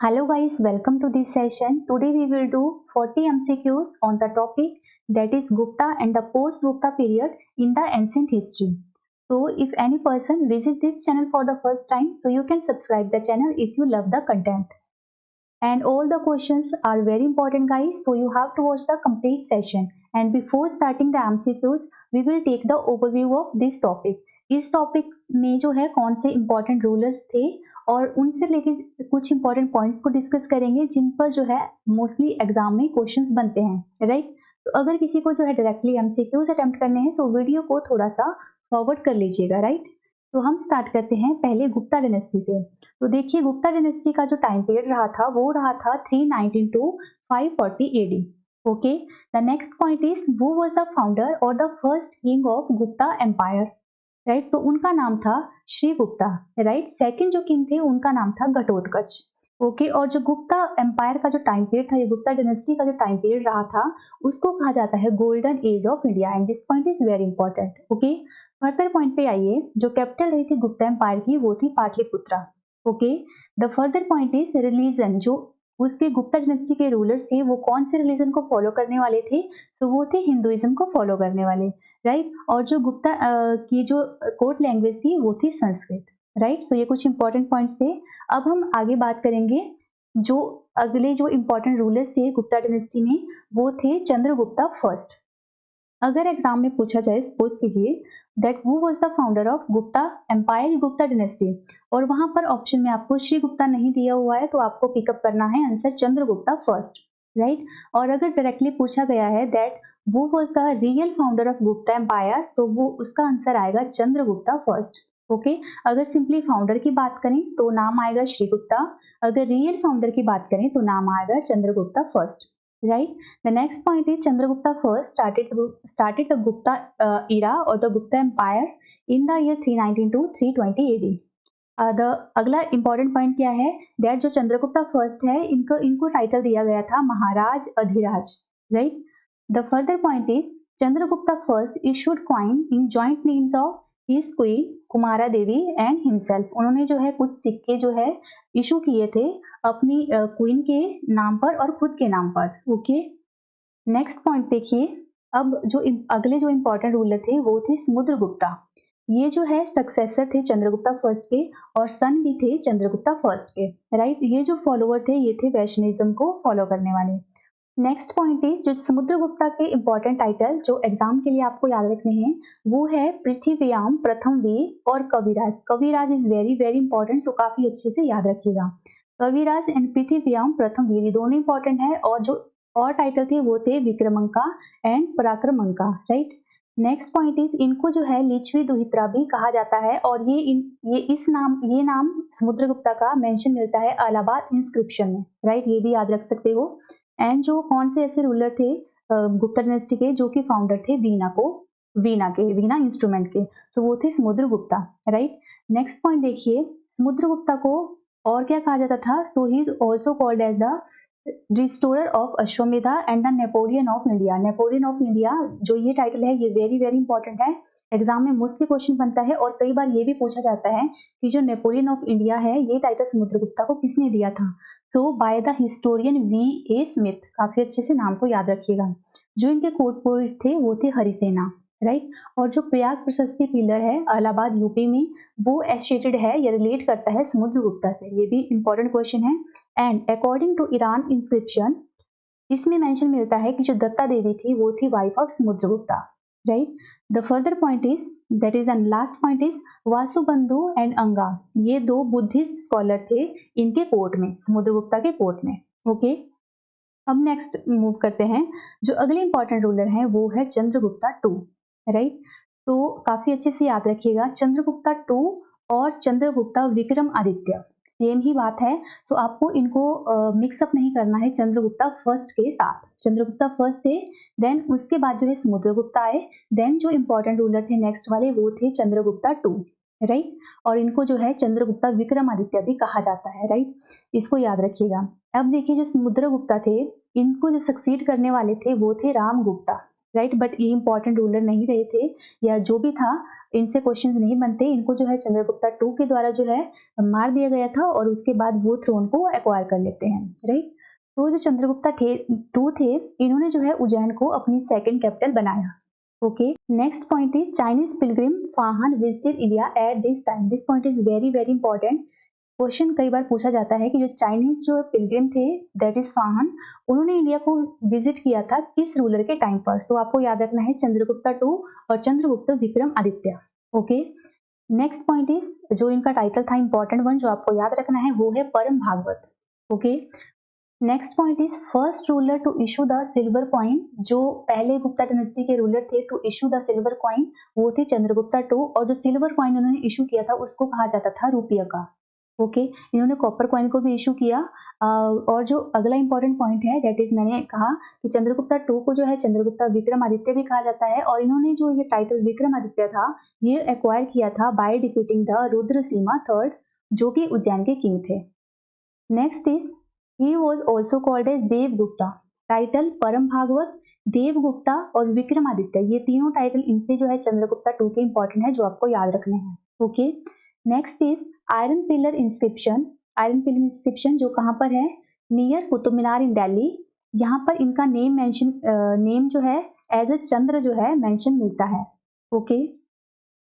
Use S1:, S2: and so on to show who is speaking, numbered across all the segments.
S1: Hello guys, welcome to this session. Today we will do 40 MCQs on the topic that is Gupta and the post-Gupta period in the ancient history. So if any person visit this channel for the first time, so you can subscribe the channel if you love the content. And all the questions are very important guys, so you have to watch the complete session. And before starting the MCQs, we will take the overview of this topic. इस topic में जो है कौन से important rulers थे और उनसे related कुछ इंपॉर्टेंट पॉइंट्स को डिस्कस करेंगे जिन पर जो है मोस्टली एग्जाम में क्वेश्चंस बनते हैं, राइट। तो अगर किसी को जो है डायरेक्टली एमसीक्यूज अटेम्प्ट करने हैं सो वीडियो को थोड़ा सा फॉरवर्ड कर लीजिएगा, राइट। तो हम स्टार्ट करते हैं पहले गुप्ता डायनेस्टी से। तो देखिए गुप्ता डायनेस्टी का जो टाइम पीरियड रहा था वो रहा था 319 to 540 AD. Okay, the next point is who was the founder और the first king of Gupta empire, right. तो उनका नाम था श्री गुप्ता, राइट। सेकंड जो किंग थे उनका नाम था घटोत्कच। ओके, और जो गुप्ता एम्पायर का जो टाइम पीरियड था, ये गुप्ता डायनेस्टी का जो टाइम पीरियड रहा था उसको कहा जाता है golden age of India and this point is very important. Okay, further point पे आइए। जो कैपिटल रही थी गुप्ता एम्पायर की वो थी Pataliputra. Okay, the further point is religion. जो उसके गुप्ता डायनेस्टी के रूलर्स थे वो कौन से रिलीजन को फॉलो करने वाले थे? सो वो थे हिंदुइज्म को फॉलो करने वाले, राइट। और जो गुप्ता की जो कोर्ट लैंग्वेज थी वो थी संस्कृत, राइट। सो ये कुछ इंपॉर्टेंट पॉइंट्स थे। अब हम आगे बात करेंगे। जो अगले जो इंपॉर्टेंट रूलर्स थे गुप्ता डायनेस्टी में वो थे चंद्रगुप्ता फर्स्ट। अगर एग्जाम में पूछा जाए, सपोज कीजिए that who was the founder of Gupta empire, Gupta dynasty, और वहां पर ऑप्शन में आपको श्री गुप्ता नहीं दिया हुआ है तो आपको पिकअप करना है आंसर चंद्रगुप्ता फर्स्ट, राइट। और अगर डायरेक्टली पूछा गया है दैट वो was the real founder of Gupta empire, तो वो उसका आंसर आएगा चंद्रगुप्ता फर्स्ट। ओके, अगर सिंपली फाउंडर की बात करें तो नाम आएगा श्री गुप्ता, अगर रियल फाउंडर की बात करें तो नाम आएगा Chandragupta first, right. The next point is Chandragupta first started the Gupta era or the Gupta Empire in the year 319 to 320 AD. अगला इंपॉर्टेंट पॉइंट क्या है? दैट जो चंद्रगुप्ता फर्स्ट है इनको टाइटल दिया गया था Maharaj Adhiraj, right. The further point is Chandragupta first issued coin in joint names of his queen Kumara Devi and himself. उन्होंने जो है कुछ सिक्के जो है इशू किए थे अपनी क्वीन के नाम पर और खुद के नाम पर। ओके, नेक्स्ट पॉइंट देखिए। अब जो अगले जो इंपॉर्टेंट रूलर थे वो थे समुद्रगुप्ता। ये जो है सक्सेसर थे चंद्रगुप्ता फर्स्ट के और सन भी थे चंद्रगुप्ता फर्स्ट के, राइट। ये जो फॉलोवर थे ये थे वैष्णविज्म को फॉलो करने वाले। नेक्स्ट पॉइंट इज जो समुद्रगुप्ता के इंपॉर्टेंट टाइटल जो एग्जाम के लिए आपको याद रखने हैं वो है पृथ्वीयाम प्रथम वीर और कविराज। कविराज इज वेरी वेरी इंपॉर्टेंट, सो काफी अच्छे से याद रखिएगा। कविराज एंड पृथ्वीयाम प्रथम वीर दोनों इंपॉर्टेंट है, और जो और टाइटल थे वो थे Vikramanka and Parakramanka, right. Next point is इनको जो है लिच्छवी दुहित्रा भी कहा जाता है, और ये नाम समुद्रगुप्ता का मेंशन मिलता है इलाहाबाद इंस्क्रिप्शन में, राइट। ये भी याद रख सकते हो। एंड जो कौन से ऐसे रूलर थे गुप्ता डायनेस्टी के जो कि फाउंडर थे वीणा इंस्ट्रूमेंट के, सो वो थे समुद्रगुप्ता, राइट। नेक्स्ट पॉइंट देखिए, समुद्रगुप्ता को और क्या कहा जाता था? So he is also called as the restorer of Ashvamedha and the Napoleon of India. Napoleon of India जो ये टाइटल है ये वेरी वेरी इंपॉर्टेंट है, एग्जाम में मोस्टली क्वेश्चन बनता है, और कई बार ये भी पूछा जाता है कि जो नेपोलियन ऑफ इंडिया है ये टाइटल समुद्रगुप्ता को किसने दिया था? So by the historian V A Smith. काफी अच्छे से नाम को याद रखिएगा। जो इनके कोर्ट पोएट थे वो थे हरिसेना, राइट। और जो प्रयाग प्रशस्ति पिलर है इलाहाबाद यूपी में वो एसोसिएटेड है या रिलेट करता है समुद्रगुप्ता से, ये भी इंपॉर्टेंट क्वेश्चन है। And according to Eran inscription इसमें मेंशन मिलता है कि जो दत्ता देवी थी वो थी wife of Samudragupta, right. The further point is that is and last point is Vasubandhu and Anga. ये दो बुद्धिस्ट स्कॉलर थे इनके कोर्ट में, समुद्रगुप्ता के कोर्ट में। ओके, अब नेक्स्ट मूव करते हैं। जो अगले इंपॉर्टेंट रूलर हैं वो है चंद्रगुप्ता टू, राइट। तो काफी अच्छे से याद रखिएगा, चंद्रगुप्ता टू और चंद्रगुप्ता विक्रम आदित्य सेम ही बात है, सो आपको इनको मिक्सअप नहीं करना है चंद्रगुप्ता फर्स्ट के साथ। चंद्रगुप्ता फर्स्ट थे, देन उसके बाद जो है समुद्रगुप्ता आए, देन जो इंपॉर्टेंट रूलर थे नेक्स्ट वाले वो थे चंद्रगुप्ता टू, राइट। और इनको जो है चंद्रगुप्ता विक्रमादित्य भी कहा जाता है, राइट। इसको याद रखिएगा। अब देखिए जो समुद्रगुप्ता थे इनको जो सक्सीड करने वाले थे वो थे रामगुप्ता, राइट, बट ये इंपॉर्टेंट रूलर नहीं रहे थे, या जो भी था इनसे क्वेश्चन नहीं बनते, इनको जो है चंद्रगुप्ता टू के द्वारा जो है मार दिया गया था और उसके बाद वो थ्रोन को एक्वायर कर लेते हैं, राइट। तो जो चंद्रगुप्ता टू थे, इन्होंने जो है उज्जैन को अपनी सेकंड कैपिटल बनाया। Okay, next point is Chinese pilgrim Fahien visited India at this time. This point is very very important. Question कई बार पूछा जाता है कि जो चाइनीज जो पिलग्रिम थे, दैट इज फाहान, उन्होंने इंडिया को विजिट किया था किस रूलर के टाइम पर। सो आपको याद रखना है चंद्रगुप्ता टू और Chandragupta Vikramaditya. Okay, next point is जो इनका टाइटल था इंपॉर्टेंट वन जो आपको याद रखना है वो है परम Bhagwat. Okay, next point is first ruler to issue the silver coin. जो पहले गुप्ता डायनेस्टी के रूलर थे to issue the silver coin वो थे चंद्रगुप्ता टू, और जो सिल्वर कॉइन उन्होंने इशू किया था उसको कहा जाता था रुपया का। ओके, इन्होंने कॉपर कॉइन को भी इशू किया। और जो अगला इंपॉर्टेंट पॉइंट है दैट इज मैंने कहा कि चंद्रगुप्ता टू को जो है चंद्रगुप्ता विक्रमादित्य भी कहा जाता है, और इन्होंने जो ये टाइटल विक्रमादित्य था ये एक्वायर किया था by defeating the Rudrasimha third, जो कि उज्जैन के किंग थे। Next is he was also called as Devagupta. Title Parama Bhagavata, देवगुप्ता और विक्रमादित्य, ये तीनों टाइटल इनसे जो है चंद्रगुप्ता टू के इंपॉर्टेंट है जो आपको याद रखने हैं। Okay, next is iron pillar inscription. Iron pillar inscription जो कहाँ पर है, नियर कुतुब मीनार इन दिल्ली। यहाँ पर इनका नेम जो है एज ए चंद्र जो है मेंशन मिलता है। ओके,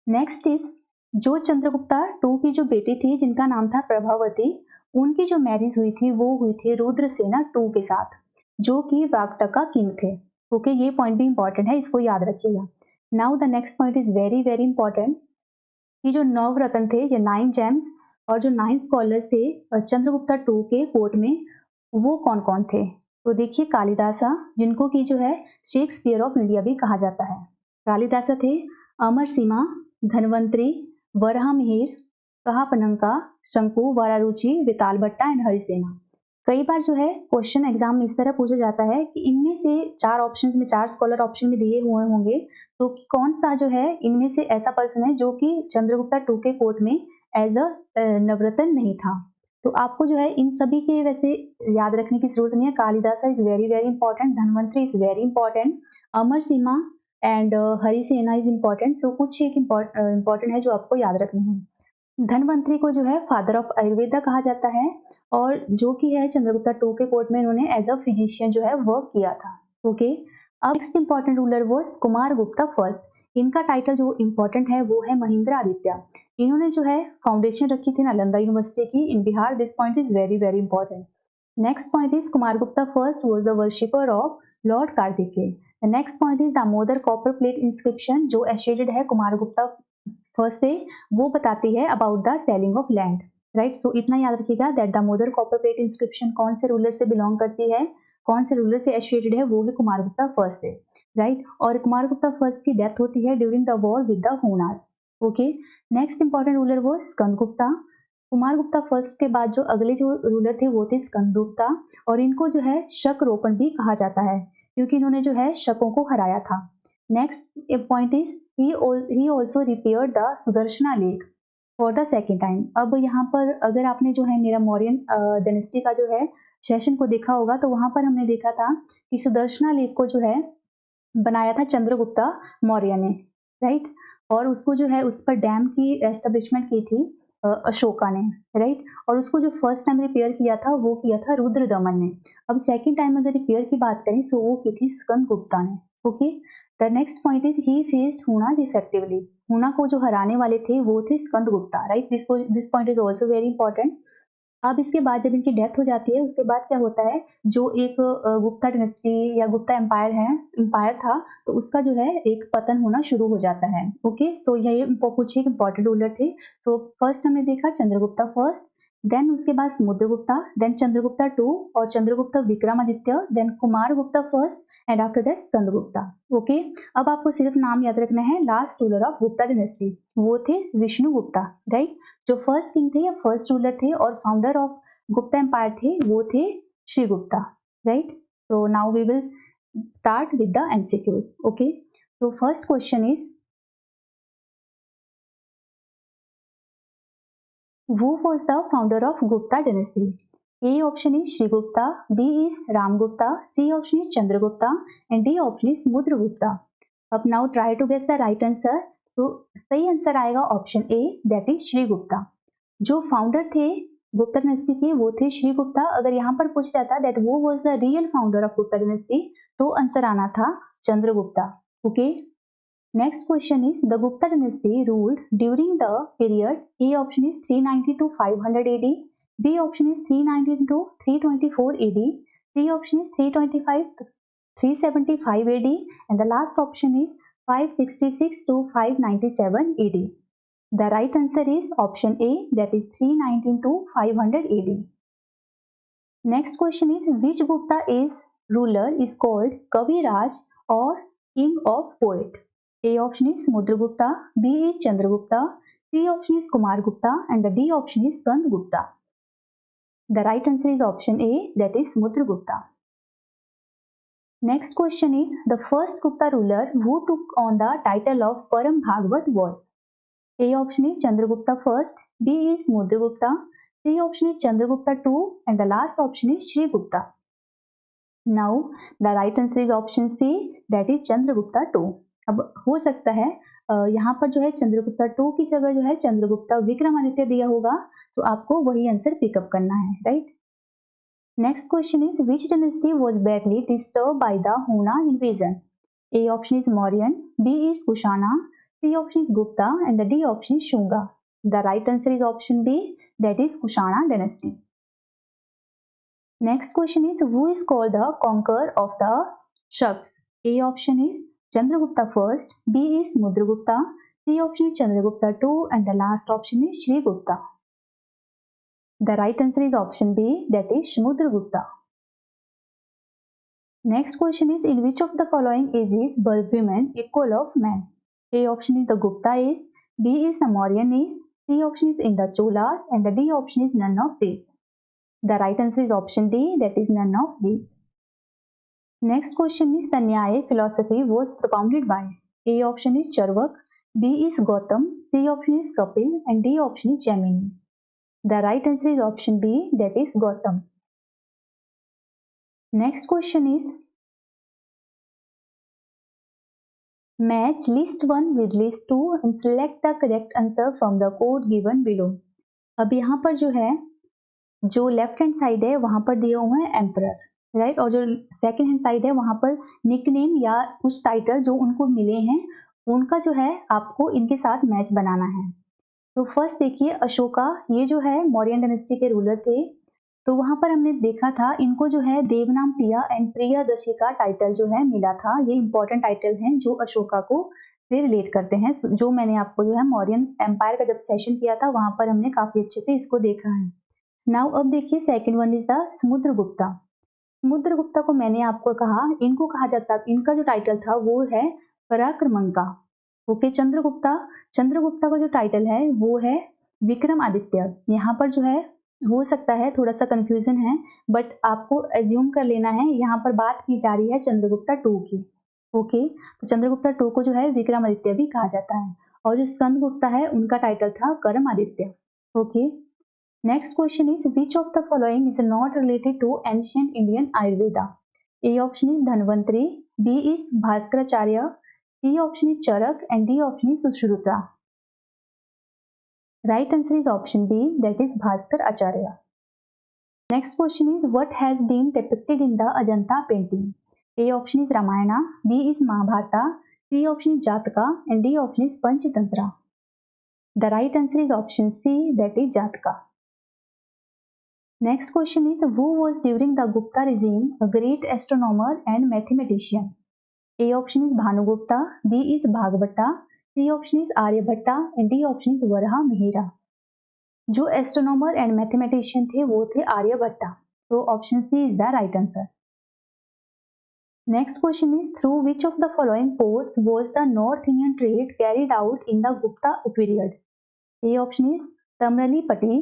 S1: नेक्स्ट इज जो चंद्रगुप्ता टू की जो बेटी थी जिनका नाम था प्रभावती, उनकी जो मैरिज हुई थी वो हुई थी रुद्रसेना टू के साथ, जो कि वागटका किंग थे। ओके, ये पॉइंट भी इंपॉर्टेंट है, इसको याद रखिएगा। Now the next point is very very important कि जो नवरत्न थे या 9 जेम्स और जो 9 स्कॉलर्स थे चंद्रगुप्ता टू के कोर्ट में, वो कौन कौन थे। तो देखिए कालिदासा, जिनको की जो है शेक्सपियर ऑफ इंडिया भी कहा जाता है। कालिदासा थे अमरसीमा, धनवंतरी, वराहमिहिर, कहापनंका, शंकु, वरारुचि, वितालभट्टा एंड हरिसेना। कई बार जो है क्वेश्चन एग्जाम में इस तरह पूछा जाता है कि इनमें से चार ऑप्शन में, चार स्कॉलर ऑप्शन में दिए हुए होंगे, तो कौन सा जो है इनमें से ऐसा पर्सन है जो कि चंद्रगुप्ता टू के कोर्ट में एज अ नवरत्न नहीं था। तो आपको जो है इन सभी के वैसे याद रखने की जरूरत नहीं है। Kalidasa is very very important, Dhanvantari is very important, Amarasimha and Harisena is important. So कुछ एक इंपॉर्टेंट है जो आपको याद रखने हैं। धनवंतरी को जो है फादर ऑफ आयुर्वेदा कहा जाता है, और जो कि है चंद्रगुप्ता टू के कोर्ट में इन्होंने एज अ फिजिशियन जो है वर्क किया था। ओके, अब नेक्स्ट इंपॉर्टेंट रूलर वो कुमार गुप्ता फर्स्ट। इनका टाइटल जो इंपॉर्टेंट है वो है महेंद्र आदित्य। इन्होंने जो है फाउंडेशन रखी थी नालंदा यूनिवर्सिटी की in Bihar. This point is very very important. Next point is Kumar Gupta first was the worshipper of lord Kartikeya. The next point is Damodar copper plate inscription जो एसोसिएटेड है कुमार गुप्ता फर्स्ट से, वो बताती है about the selling of land, right. So इतना याद रखिएगा that Damodar copper plate inscription कौन से रूलर से बिलोंग करती है, कौन से रूलर से एसोसिएटेड है, वो है कुमार गुप्ता फर्स्ट से, राइट। और कुमार गुप्ता फर्स्ट की डेथ होती है during the war with the Huns. Okay, next important ruler वो स्कंद गुप्ता। कुमार गुप्ता फर्स्ट के बाद जो अगले जो रूलर थे वो थे स्कंद गुप्ता, और इनको जो है शक रोपण भी कहा जाता है क्योंकि इन्होंने जो है शकों को हराया था। Next point is he also repaired the Sudarshana lake for the second time. अब यहाँ पर अगर आपने जो है मेरा मौर्यन डायनेस्टी का जो है सेशन को देखा होगा तो वहां पर हमने देखा था कि सुदर्शना लेक को जो है बनाया था चंद्रगुप्ता मौर्य ने, राइट। और उसको जो है उस पर डैम की एस्टेब्लिशमेंट की थी अशोका ने, राइट। और उसको जो फर्स्ट टाइम रिपेयर किया था वो किया था रुद्रदमन ने। अब सेकेंड टाइम अगर रिपेयर की बात करें सो वो की थी स्कंद गुप्ता ने। Okay, the next point is he faced Hunas effectively. Huna को जो हराने वाले थे वो थे Skanda Gupta, right. This point is also very important. अब इसके बाद जब इनकी डेथ हो जाती है उसके बाद क्या होता है, जो एक गुप्ता डायनेस्टी या गुप्ता एम्पायर था, तो उसका जो है एक पतन होना शुरू हो जाता है। ओके, सो ये कुछ एक इंपॉर्टेंट रूलर थे। सो फर्स्ट हमने देखा चंद्रगुप्ता फर्स्ट, देन उसके बाद समुद्रगुप्ता, देन चंद्रगुप्ता टू और Chandragupta Vikramaditya, then Kumar Gupta first and after that Skandagupta. Okay, अब आपको सिर्फ नाम याद रखना है। Last ruler of Gupta dynasty वो थे विष्णु गुप्ता, राइट। जो फर्स्ट किंग थे या फर्स्ट रूलर थे और फाउंडर ऑफ गुप्ता एम्पायर थे वो थे Shri Gupta, right. So now we will start with the MCQs. Okay, so first question is who was the founder of Gupta dynasty? A option is Shrigupta, B is Ramgupta, C option is Chandragupta, and D option is Smudragupta. अब now try to guess the right answer. So सही answer आएगा option A, that is श्रीगुप्ता। जो founder थे Gupta dynasty के वो थे श्रीगुप्ता। अगर यहाँ पर पूछ जाता दैट वो was the real founder of Gupta dynasty तो आंसर आना था Chandragupta. Okay, next question is the Gupta dynasty ruled during the period, A option is 390 to 500 AD, B option is 319 to 324 AD, C option is 325 to 375 AD, and the last option is 566 to 597 AD. The right answer is option A, that is 319 to 500 AD. Next question is which Gupta is ruler is called Kaviraj or King of Poet? A option is Smudragupta, B is Chandragupta, C option is Kumargupta, and the D option is Skandagupta. The right answer is option A, that is Smudragupta. Next question is the first Gupta ruler who took on the title of Param Bhagavat was? A option is Chandragupta first, B is Smudragupta, C option is Chandragupta II, and the last option is Shrigupta. Now the right answer is option C, that is Chandragupta II. अब हो सकता है यहाँ पर जो है Chandragupta II की जगह जो है चंद्रगुप्ता विक्रमादित्य दिया होगा, तो आपको वही आंसर पिकअप करना है, right. Next question is which dynasty was badly disturb by the Hunan invasion? A option is Mauryan, B is Kushana, C option is Gupta, and the D option is Shunga. The right answer is option B, that is Kushana dynasty. Next question is who is called the conquer of the Shakas? A option is Chandragupta first, B is Smudragupta, C option is Chandragupta II, and the last option is Shrigupta. The right answer is option B, that is Smudragupta. Next question is in which of the following ages were women equal of men? A option is the Gupta age, B is the Mauryan age, C option is in the Cholas, and the D option is none of these. The right answer is option D, that is none of these. Next question is the Nyaya philosophy was propounded by? A option is Charvak, B is Gautam, C option is Kapil, and D option is Jaimini. The right answer is option B, that is Gautam. Next question is match list 1 with list 2 and select the correct answer from the code given below. अब यहाँ पर जो है जो left hand side है वहां पर दिए हुए हैं एम्परर, राइट, और जो सेकंड हैंड साइड है वहां पर निकनेम या कुछ टाइटल जो उनको मिले हैं उनका जो है आपको इनके साथ मैच बनाना है। तो फर्स्ट देखिए अशोका, ये जो है मौर्यन डायनेस्टी के रूलर थे, तो वहां पर हमने देखा था इनको जो है देवनाम प्रिया एंड प्रियदर्शी का टाइटल जो है मिला था। ये इंपॉर्टेंट टाइटल हैं जो अशोका को से रिलेट करते हैं, जो मैंने आपको जो है मौर्यन एम्पायर का जब सेशन किया था वहां पर हमने काफी अच्छे से इसको देखा है। नाउ अब देखिए second one is the Samudragupta. Samudragupta को मैंने आपको कहा इनको कहा जाता, इनका जो टाइटल था वो है पराक्रमंका। ओके, चंद्रगुप्ता का जो टाइटल है वो है विक्रमादित्य। यहाँ पर जो है हो सकता है थोड़ा सा कंफ्यूजन है, बट आपको एज्यूम कर लेना है, यहाँ पर बात की जा रही है चंद्रगुप्ता II की। ओके, तो चंद्रगुप्ता II को जो है विक्रमादित्य भी कहा जाता है, और जो स्कंदगुप्ता है उनका टाइटल था Kramaditya. Okay, next question is which of the following is not related to ancient Indian Ayurveda? A option is Dhanvantari, B is Bhaskaracharya, C option is Charak, and D option is Sushruta. Right answer is option B, that is Bhaskar Acharya. Next question is what has been depicted in the Ajanta painting? A option is Ramayana, B is Mahabharata, C option is Jataka, and D option is Panchatantra. The right answer is option C, that is Jataka. Next question is who was during the Gupta regime a great astronomer and mathematician? A option is Bhanugupta, B is Bhagavata, C option is Aryabhatta, and D option is Varaha Mihira. जो astronomer and mathematician थे वो थे आर्यभट्टा, तो option C is the right answer. Next question is through which of the following ports was the north Indian trade carried out in the Gupta period? A option is Tamralipti,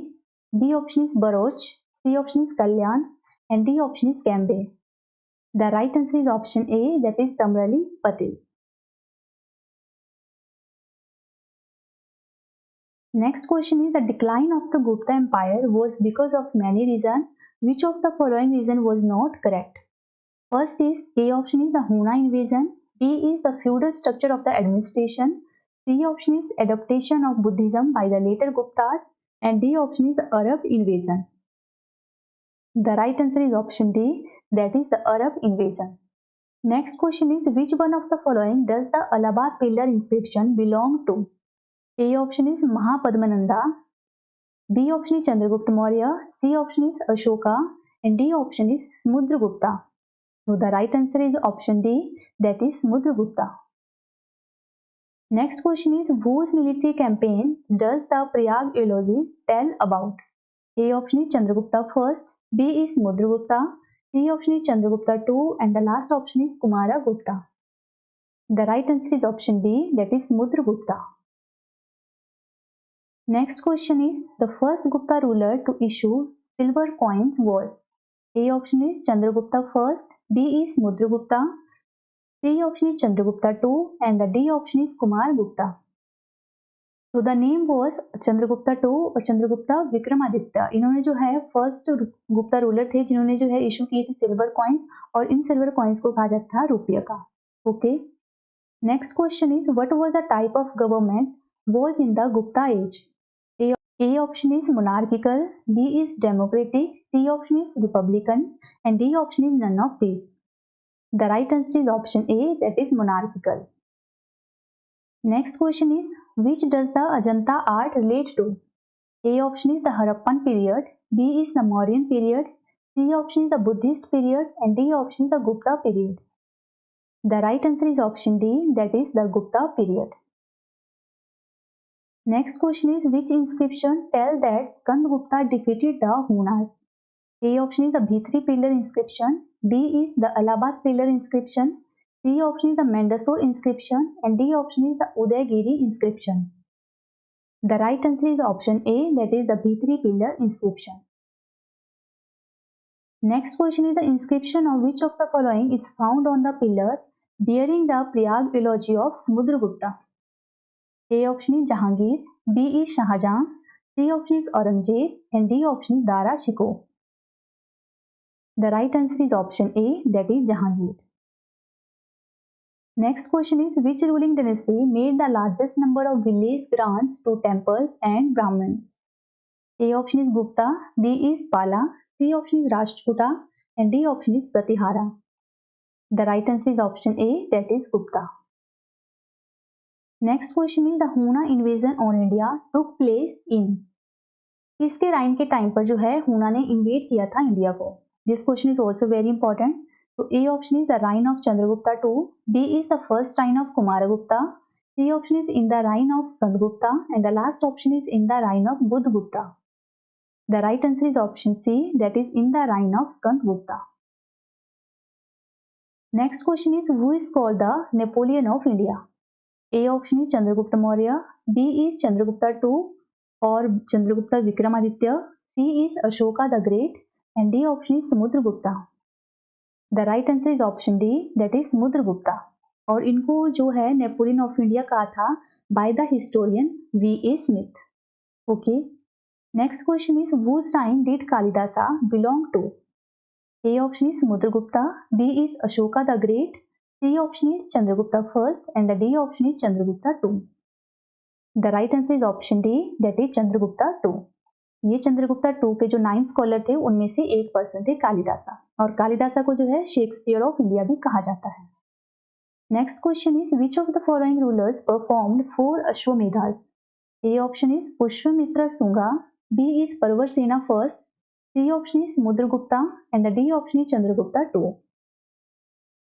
S1: B option is Broach, C option is Kalyan, and D option is Cambay. The right answer is option A, that is Tamralipati. Next question is the decline of the Gupta Empire was because of many reasons. Which of the following reason was not correct? First is A option is the Huna invasion, B is the feudal structure of the administration, C option is adaptation of Buddhism by the later Guptas, and D option is the Arab invasion. The right answer is option D, that is the Arab invasion. Next question is which one of the following does the Allahabad pillar inscription belong to? A option is Mahapadmananda, B option is Chandragupta Maurya, C option is Ashoka, and D option is Samudragupta. So the right answer is option D, that is Samudragupta. Next question is whose military campaign does the Prayag eulogy tell about? A option is Chandragupta first, B is Samudragupta, C option is Chandragupta II, and the last option is Kumaragupta. The right answer is option B, that is Samudragupta. Next question is the first Gupta ruler to issue silver coins was? A option is Chandragupta first, B is Samudragupta, C option is Chandragupta II, and the D option is Kumaragupta. So the name was Chandragupta II और चंद्रगुप्ता विक्रमादित्य. इन्होंने जो है first Gupta ruler थे जिन्होंने जो है issue किए थे सिल्वर कॉइन्स, और इन सिल्वर कॉइन्स को कहा जाता था रुपये का. Okay. Next question is what was the type of government was in the Gupta age? A option is monarchical, B is democratic, C option is republican, and D option is none of these. The right answer is option A, that is monarchical. Next question is which does the Ajanta art relate to? A option is the Harappan period, B is the Mauryan period, C option is the Buddhist period, and D option is the Gupta period. The right answer is option D, that is the Gupta period. Next question is which inscription tell that Skandagupta defeated the Hunas? A option is the Bhitri pillar inscription, B is the Allahabad pillar inscription, C option is the Mandsaur inscription, and D option is the Udaygiri inscription. The right answer is option A, that is the Bhitri pillar inscription. Next question is the inscription of which of the following is found on the pillar bearing the Prayag eulogy of Samudragupta? A option is Jahangir, B is Shahjahan, C option is Aurangzeb, and D option is Dara Shikoh. The right answer is option A, that is Jahangir. Next question is which ruling dynasty made the largest number of village grants to temples and Brahmins? A option is Gupta, B is Pala, C option is Rashtrakuta, and D option is Pratihara. The right answer is option A, that is Gupta. Next question is the Huna invasion on India took place in? किसके reign के time पर जो है हूना ने invade किया था India को? This question is also very important. तो A option is the reign of Chandragupta II, B is the first reign of Kumaragupta, C option is in the reign of Skandagupta, and the last option is in the reign of Buddhagupta. The right answer is option C, that is in the reign of Skandagupta. Next question is who is called the Napoleon of India? A option is Chandragupta Maurya, B is Chandragupta II or Chandragupta Vikramaditya, C is Ashoka the Great, and D option is Samudragupta. The right answer is option D, that is Samudragupta. और इनको जो है Napoleon of India कहा था by the historian V.A. Smith. Okay. Next question is whose time did Kalidasa belong to? A option is Samudragupta, B is Ashoka the Great, C option is Chandragupta first, and the D option is Chandragupta II. The right answer is option D, that is Chandragupta II. ये Chandragupta II के जो 9 scholar थे उनमें से एक person थे कालिदासा, और कालिदासा को जो है शेक्सपियर ऑफ इंडिया भी कहा जाता है. Next question is which of the following rulers performed 4 Ashvamedhas? A option is Pushyamitra Shunga, B is Parvarsena first, C option is Samudragupta, and the D option is Chandragupta II.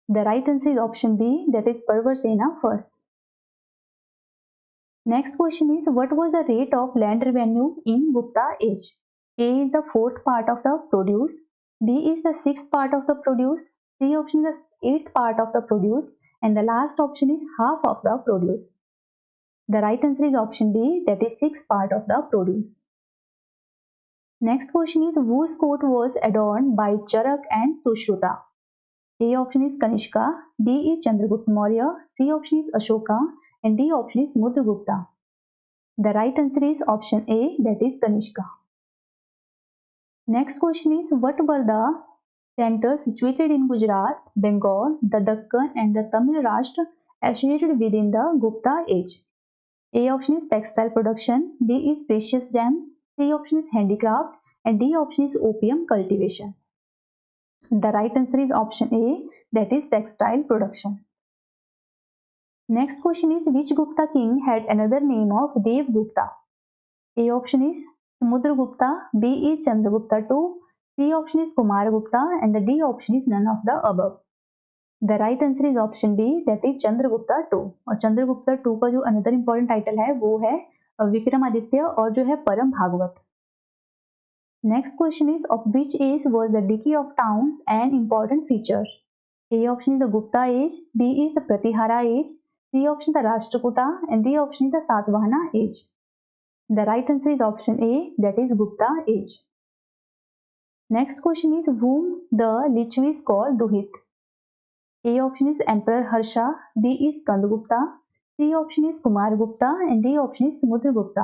S1: The right answer is option B, that is Parvarsena first. Next question is what was the rate of land revenue in Gupta age? A is the 4th part of the produce, B is the 6th part of the produce, C option is the 8th part of the produce, and the last option is half of the produce. The right answer is option B, that is 6th part of the produce. Next question is whose court was adorned by Charak and Sushruta? A option is Kanishka, B is Chandragupta Maurya, C option is Ashoka, and D option is Samudragupta. The right answer is option A, that is Kanishka. Next question is, what were the centers situated in Gujarat, Bengal, the Deccan and the Tamil Rashtra associated within the Gupta age? A option is textile production, B is precious gems, C option is handicraft, and D option is opium cultivation. The right answer is option A, that is textile production. Next question is, which Gupta king had another name of Dev Gupta? A option is Samudragupta, B is Chandragupta II, C option is Kumaragupta, and the D option is none of the above. The right answer is option B, that is Chandragupta II. और Chandragupta II का जो another important title है वो है विक्रमादित्य और जो है परम भागवत. Next question is, of which age was the decay of town an important feature? A option is the Gupta age, B is the Pratihara age, C option the Rashtrakuta, and D option is the Satavahana age. The right answer is option A, that is Gupta age. Next question is, whom the Lichvis called Duhit? A option is Emperor Harsha, B is Skandagupta, C option is Kumaragupta, and D option is Samudragupta.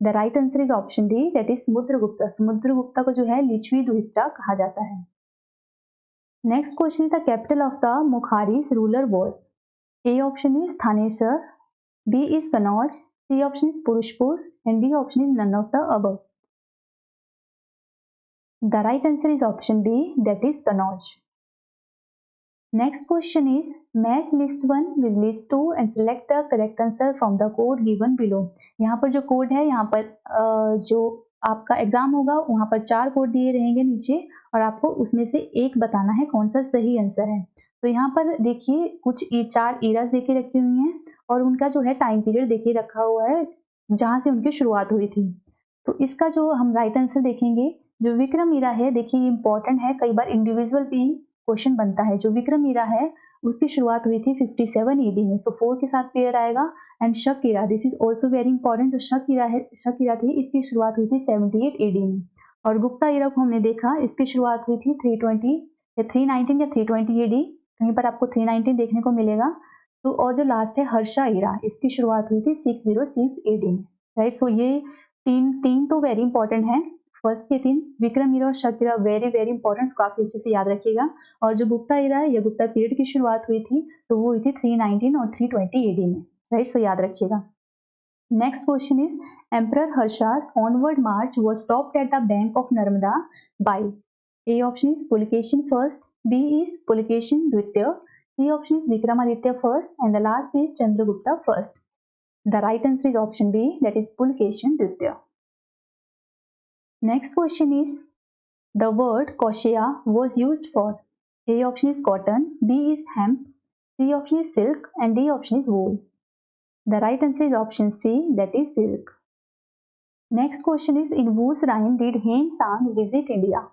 S1: The right answer is option D, that is Samudragupta. Samudragupta को जो है लिच्छवी दुहित्रा कहा जाता है. Next question is, the capital of the Mukharis ruler was? A option is Thanesar, B is Kannauj, C option is Purushpur, and D option is none of the above. The right answer is option B, that is Kannauj. Next question is, match list 1 with list 2 and select the correct answer from the code given below. यहाँ पर जो code है, यहाँ पर जो आपका exam होगा वहाँ पर 4 कोड दिए रहेंगे नीचे और आपको उसमें से एक बताना है कौन सा सही आंसर है. तो यहाँ पर देखिए कुछ 4 ईरास देके रखी हुई हैं और उनका जो है टाइम पीरियड देके रखा हुआ है जहाँ से उनकी शुरुआत हुई थी. तो इसका जो हम राइट आंसर देखेंगे, जो विक्रम ईरा है, देखिए इंपॉर्टेंट है, कई बार इंडिविजुअल भी क्वेश्चन बनता है. जो विक्रम ईरा है उसकी शुरुआत हुई थी 57 AD में, सो 4 के साथ पेयर आएगा. And Shaka era, this is also very important, जो शक ईरा थी इसकी शुरुआत हुई थी 78 AD में. और गुप्ता ईरा को हमने देखा, इसकी शुरुआत हुई थी 320 या 319 या 320 AD, कहीं पर आपको 319 देखने को मिलेगा. तो और जो लास्ट है हर्षा ईरा, इसकी शुरुआत हुई थी 606 AD में. राइट, सो ये तीन तो वेरी इंपॉर्टेंट है. फर्स्ट के 3 विक्रम ईरा और शक ईरा वेरी वेरी इंपॉर्टेंट, काफी अच्छे से याद रखिएगा. और जो गुप्ता ईरा है या गुप्ता पीरियड की शुरुआत हुई थी तो वो हुई थी 319 और 320 AD में. राइट, सो याद रखिएगा. Next question is, emperor Harsha's onward march was stopped at the bank of Narmada by? A option is Pulakeshin first, B is Pulakeshin द्वितीय, C option is Vikramaditya first, and the last is Chandragupta first. The right answer is option B, that is Pulakeshin Dvitiya. Next question is, the word Kaushaya was used for? A option is cotton, B is hemp, C option is silk, and D option is wool. The right answer is option C, that is silk. Next question is, in whose reign did Hien Sang visit India?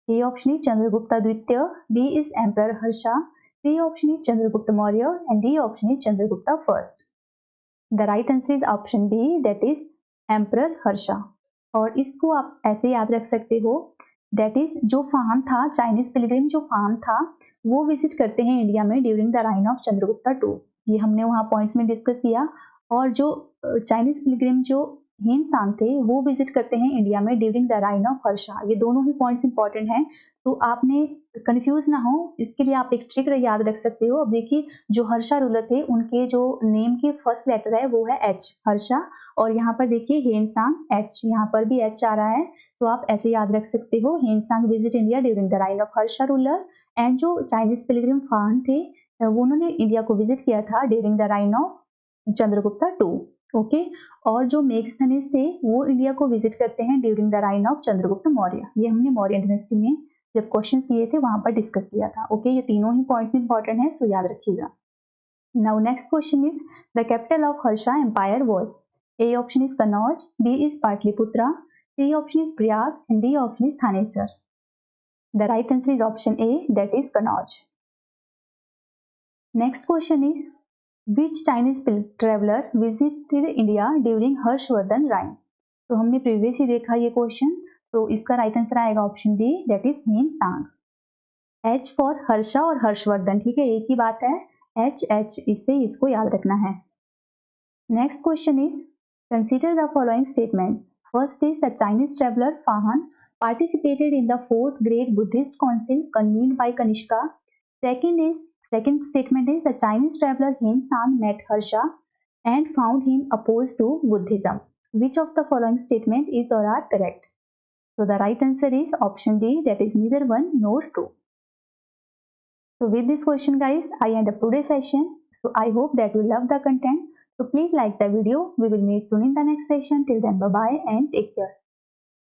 S1: A option is Chandragupta Dvitiya, B is Emperor Harsha, C option is Chandragupta Maurya, and D option is Chandragupta first. The right answer is option B, that is Emperor Harsha. और इसको आप ऐसे याद रख सकते हो, that is जो फान था, चाइनीज पिलग्रिम जो फान था वो विजिट करते हैं इंडिया में during the reign of Chandragupta II. ये हमने वहाँ पॉइंट्स में डिस्कस किया. और जो चाइनीज पिलग्रिम जो हिन सांग थे वो विजिट करते हैं इंडिया में during the reign of Harsha. ये दोनों ही पॉइंट्स इंपॉर्टेंट हैं, तो आपने कंफ्यूज ना हो इसके लिए आप एक ट्रिक याद रख सकते हो. अब देखिए जो हर्षा रूलर थे उनके जो नेम के फर्स्ट लेटर है वो है H, हर्षा. और यहाँ पर देखिए हेन सांग H, यहाँ पर भी H आ रहा है. सो आप ऐसे याद रख सकते हो, हेन सांग visit India during the reign of Harsha ruler. And जो चाइनीज पिलग्रिम फान थे वो उन्होंने इंडिया को विजिट किया था during the reign of Chandragupta II. Okay, और जो मेघस्थनीज थे वो इंडिया को विजिट करते हैं during the reign of Chandragupta Maurya. ये हमने मौर्य डायनेस्टी में जब क्वेश्चन किए थे वहां पर डिस्कस किया था. ओके, ये तीनों ही पॉइंट्स इंपॉर्टेंट है, सो याद रखिएगा. Now next question is, the capital of Harsha empire was? A option is Kannauj, B is Pataliputra, C option is Prayag, and D option is Thanesar. The right answer is option A, that is Kannauj. Next question is, Which Chinese traveler visited India during Harshavardhana reign? तो हमने previous ही देखा ये क्वेश्चन, तो इसका right answer आएगा option B, that is Hiuen Tsang. H for Harsha और हर्षवर्धन, ठीक है, एक ही बात है, H, इससे इसको याद रखना है. Next question is, consider the following statements. First is the Chinese traveller Fahien participated in the 4th Great Buddhist Council convened by Kanishka. Second statement is the Chinese traveler Hien San met Harsha and found him opposed to Buddhism. Which of the following statement is or are correct? So the right answer is option D, that is neither one nor two. So with this question guys, I end up today's session. So I hope that you love the content. So please like the video. We will meet soon in the next session. Till then, bye bye and take care.